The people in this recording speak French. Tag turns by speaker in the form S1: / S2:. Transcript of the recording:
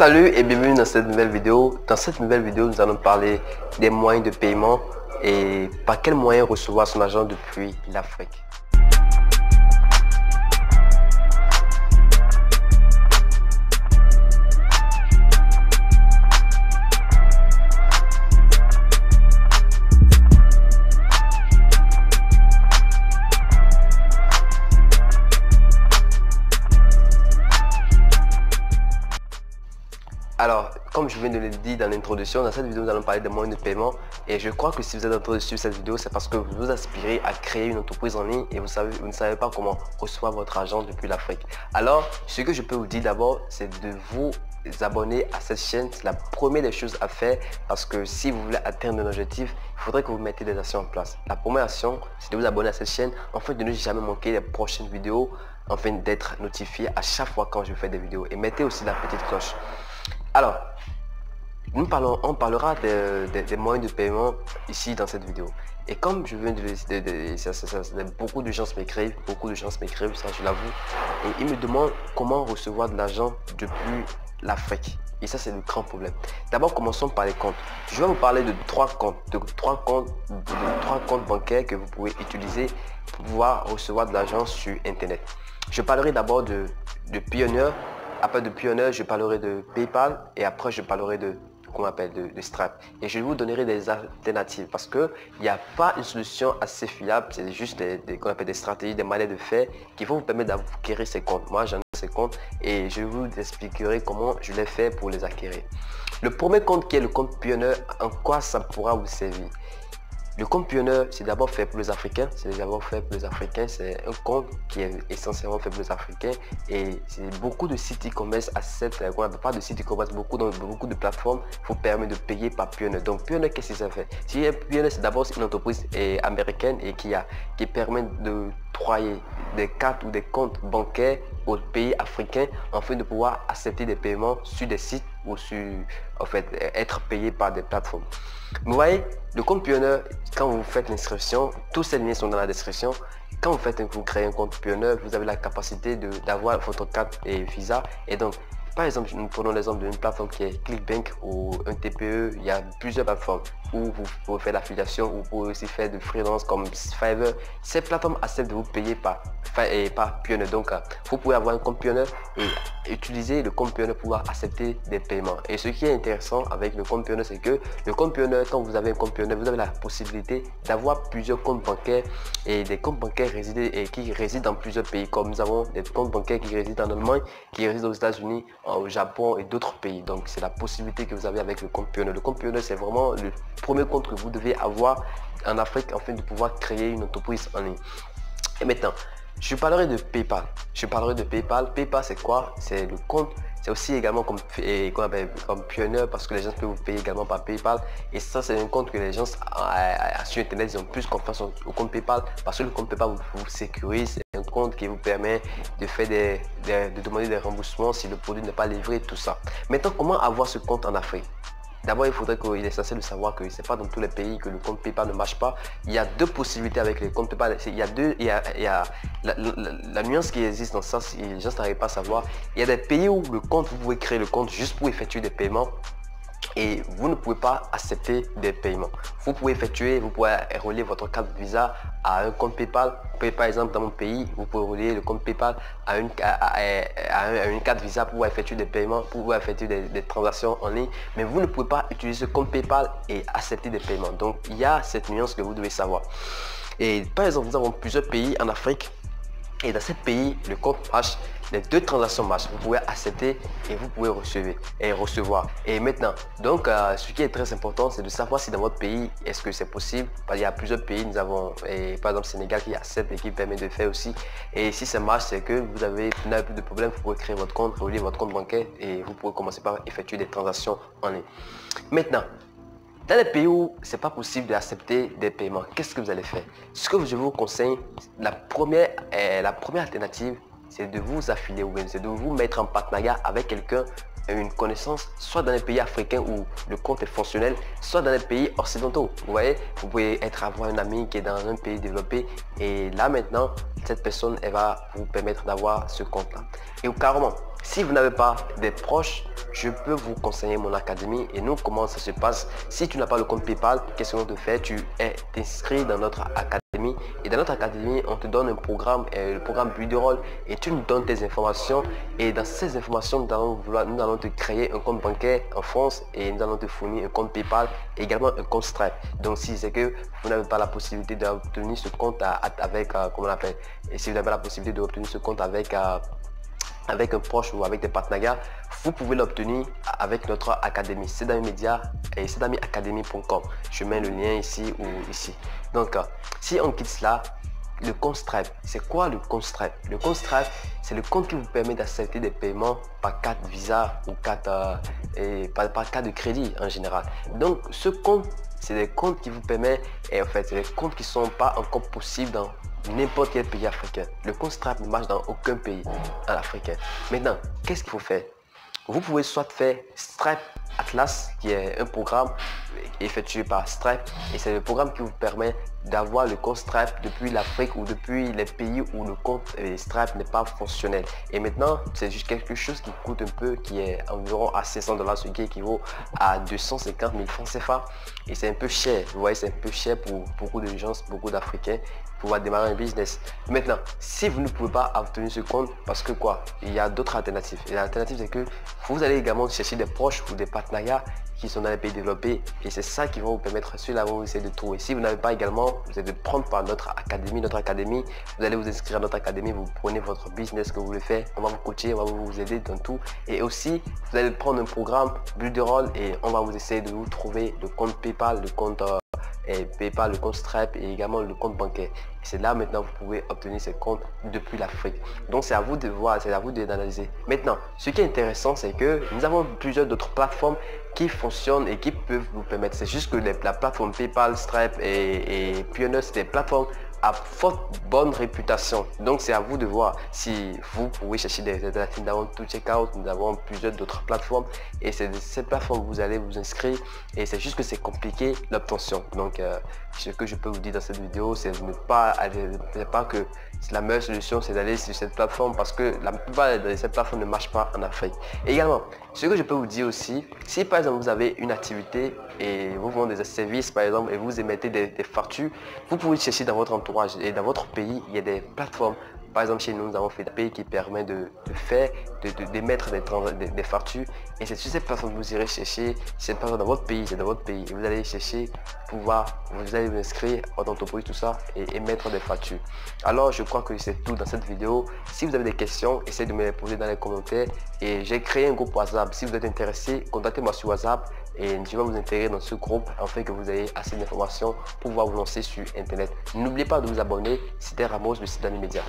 S1: Salut et bienvenue dans cette nouvelle vidéo. Dans cette nouvelle vidéo, nous allons parler des moyens de paiement et par quels moyens recevoir son argent depuis l'Afrique. Alors, comme je viens de le dire dans l'introduction, dans cette vidéo, nous allons parler des moyens de paiement. Et je crois que si vous êtes en train de suivre cette vidéo, c'est parce que vous vous aspirez à créer une entreprise en ligne et vous ne savez pas comment recevoir votre argent depuis l'Afrique. Alors, ce que je peux vous dire d'abord, c'est de vous abonner à cette chaîne. C'est la première des choses à faire parce que si vous voulez atteindre un objectif, il faudrait que vous mettiez des actions en place. La première action, c'est de vous abonner à cette chaîne afin de ne jamais manquer les prochaines vidéos, afin d'être notifié à chaque fois quand je fais des vidéos. Et mettez aussi la petite cloche. Alors, on parlera des moyens de paiement ici dans cette vidéo. Et comme je viens de le dire, beaucoup de gens m'écrivent, ça je l'avoue, et ils me demandent comment recevoir de l'argent depuis l'Afrique. Et ça, c'est le grand problème. D'abord, commençons par les comptes. Je vais vous parler de trois comptes bancaires que vous pouvez utiliser pour pouvoir recevoir de l'argent sur Internet. Je parlerai d'abord de Payoneer. Après de Payoneer, je parlerai de PayPal et après je parlerai de Stripe. Et je vous donnerai des alternatives parce qu'il n'y a pas une solution assez fiable, c'est juste des stratégies, des manières de faire qui vont vous permettre d'acquérir ces comptes. Moi, j'en ai ces comptes et je vous expliquerai comment je les fais pour les acquérir. Le premier compte qui est le compte Payoneer, en quoi ça pourra vous servir? Le compte Payoneer, c'est d'abord fait pour les Africains. C'est un compte qui est essentiellement fait pour les Africains. Et c'est beaucoup de sites e-commerce pas de sites e-commerce, beaucoup de plateformes vous permettent de payer par Payoneer. Donc Payoneer, qu'est-ce que ça fait? Payoneer, c'est d'abord une entreprise américaine et qui permet de octroyer des cartes ou des comptes bancaires aux pays africains afin de pouvoir accepter des paiements sur des sites ou être payé par des plateformes. Vous voyez, le compte Payoneer, quand vous faites l'inscription, tous ces liens sont dans la description. Quand vous créez un compte Payoneer, vous avez la capacité d'avoir votre carte et Visa. Et donc, par exemple, nous prenons l'exemple d'une plateforme qui est Clickbank ou un TPE. Il y a plusieurs plateformes où vous pouvez faire l'affiliation, ou vous pouvez aussi faire de freelance comme Fiverr. Ces plateformes acceptent de vous payer par Payoneer. Donc, vous pouvez avoir un compte Payoneer et utiliser le compte Payoneer pour pouvoir accepter des paiements. Et ce qui est intéressant avec le compte Payoneer, c'est que le compte Payoneer, quand vous avez un compte Payoneer, vous avez la possibilité d'avoir plusieurs comptes bancaires et des comptes bancaires qui résident dans plusieurs pays. Comme nous avons des comptes bancaires qui résident en Allemagne, qui résident aux États-Unis, au Japon et d'autres pays. Donc, c'est la possibilité que vous avez avec le compte Payoneer. Le compte Payoneer, c'est vraiment le premier compte que vous devez avoir en Afrique afin de pouvoir créer une entreprise en ligne. Et maintenant, je parlerai de PayPal. PayPal, c'est quoi? C'est le compte. C'est aussi également comme Payoneer parce que les gens peuvent vous payer également par PayPal. Et ça, c'est un compte que les gens sur Internet, ils ont plus confiance au compte PayPal parce que le compte PayPal vous sécurise. C'est un compte qui vous permet de faire de demander des remboursements si le produit n'est pas livré, tout ça. Maintenant, comment avoir ce compte en Afrique? D'abord, il est essentiel de savoir que c'est pas dans tous les pays que le compte PayPal ne marche pas. Il y a deux possibilités avec les comptes PayPal. La nuance qui existe dans ça, si les gens n'arrivent pas à savoir. Il y a des pays où vous pouvez créer le compte juste pour effectuer des paiements et vous ne pouvez pas accepter des paiements. Vous pouvez relier votre carte Visa à un compte PayPal. Par exemple, dans mon pays, vous pouvez relier le compte PayPal à une carte Visa pour effectuer des paiements, pour effectuer des transactions en ligne. Mais vous ne pouvez pas utiliser ce compte PayPal et accepter des paiements. Donc, il y a cette nuance que vous devez savoir. Et par exemple, nous avons plusieurs pays en Afrique. Et dans ces pays, le compte marche, les deux transactions marchent. Vous pouvez accepter et vous pouvez recevoir. Et maintenant, donc ce qui est très important, c'est de savoir si dans votre pays, est-ce que c'est possible. Il y a plusieurs pays, nous avons par exemple Sénégal qui accepte et qui permet de faire aussi. Et si ça marche, c'est que vous n'avez plus de problème, vous pouvez créer votre compte, relier votre compte bancaire et vous pouvez commencer par effectuer des transactions en ligne. Maintenant, dans les pays où c'est pas possible d'accepter des paiements, qu'est-ce que vous allez faire? Ce que je vous conseille, la première alternative, c'est de vous affilier ou bien c'est de vous mettre en partenariat avec quelqu'un, une connaissance, soit dans les pays africains où le compte est fonctionnel, soit dans les pays occidentaux. Vous voyez, vous pouvez avoir un ami qui est dans un pays développé et là maintenant, cette personne, elle va vous permettre d'avoir ce compte-là. Et carrément, Si vous n'avez pas des proches, je peux vous conseiller mon académie. Et nous, comment ça se passe? Si tu n'as pas le compte PayPal, qu'est-ce qu'on te fait? Tu es inscrit dans notre académie. Et dans notre académie, on te donne un programme, le programme Builderall, et tu nous donnes tes informations. Et dans ces informations, nous allons te créer un compte bancaire en France et nous allons te fournir un compte PayPal et également un compte Stripe. Donc si c'est que vous n'avez pas la possibilité d'obtenir ce compte avec, comment on appelle, et si vous n'avez pas la possibilité d'obtenir ce compte avec un proche ou avec des partenariats, vous pouvez l'obtenir avec notre académie, Sedami Media et sedamiacademy.com. Je mets le lien ici ou ici. Donc, si on quitte cela, le compte Stripe, c'est quoi le compte Stripe? Le compte Stripe, c'est le compte qui vous permet d'accepter des paiements par carte Visa ou carte, par carte de crédit en général. Donc, ce compte, c'est des comptes qui vous permettent, et en fait, c'est des comptes qui ne sont pas encore possibles dans n'importe quel pays africain. Le compte Stripe ne marche dans aucun pays africain. Maintenant, qu'est-ce qu'il faut faire? Vous pouvez soit faire Stripe Atlas, qui est un programme effectué par Stripe, et c'est le programme qui vous permet d'avoir le compte Stripe depuis l'Afrique ou depuis les pays où le compte Stripe n'est pas fonctionnel. Et maintenant, c'est juste quelque chose qui coûte un peu, qui est environ à 500 $, ce qui équivaut à 250 000 francs CFA. Et c'est un peu cher, vous voyez, c'est un peu cher pour beaucoup de gens, beaucoup d'Africains, pouvoir démarrer un business. Maintenant, si vous ne pouvez pas obtenir ce compte, parce que quoi, il y a d'autres alternatives. Et l'alternative, c'est que vous allez également chercher des proches ou des partenariats qui sont dans les pays développés, et c'est ça qui va vous permettre, celui-là vous essayez de trouver. Si vous n'avez pas également, vous allez prendre par notre académie, vous allez vous inscrire à notre académie, vous prenez votre business que vous voulez faire, on va vous coacher, on va vous aider dans tout, et aussi vous allez prendre un programme Builderall et on va vous essayer de vous trouver le compte PayPal, le compte PayPal, le compte Stripe et également le compte bancaire. Et c'est là maintenant vous pouvez obtenir ces comptes depuis l'Afrique. Donc c'est à vous de voir, c'est à vous d'analyser. Maintenant, ce qui est intéressant, c'est que nous avons plusieurs d'autres plateformes qui fonctionnent et qui peuvent vous permettre. C'est juste que la plateforme PayPal, Stripe et Pioneer, c'est des plateformes à forte bonne réputation. Donc c'est à vous de voir si vous pouvez chercher des alternatives. Nous avons tout checkout, nous avons plusieurs d'autres plateformes et c'est de ces plateformes que vous allez vous inscrire, et c'est juste que c'est compliqué l'obtention. Donc ce que je peux vous dire dans cette vidéo, c'est ne pas que la meilleure solution c'est d'aller sur cette plateforme, parce que la plupart de cette plateforme ne marche pas en Afrique. Et également, ce que je peux vous dire aussi, si par exemple vous avez une activité et vous vendez des services par exemple et vous émettez des factures, vous pouvez chercher dans votre entourage et dans votre pays, il y a des plateformes. Par exemple, chez nous, nous avons fait des pays qui permet d'émettre des factures, et c'est sur cette plateforme que vous irez chercher. C'est pas dans votre pays, c'est dans votre pays, et vous allez chercher vous allez vous inscrire en entreprise, tout ça, et émettre des factures. Alors je crois que c'est tout dans cette vidéo. Si vous avez des questions, essayez de me les poser dans les commentaires, et j'ai créé un groupe WhatsApp. Si vous êtes intéressé, contactez-moi sur WhatsApp et je vais vous intégrer dans ce groupe afin que vous ayez assez d'informations pour pouvoir vous lancer sur internet. N'oubliez pas de vous abonner. C'était Ramos de Sedami Media.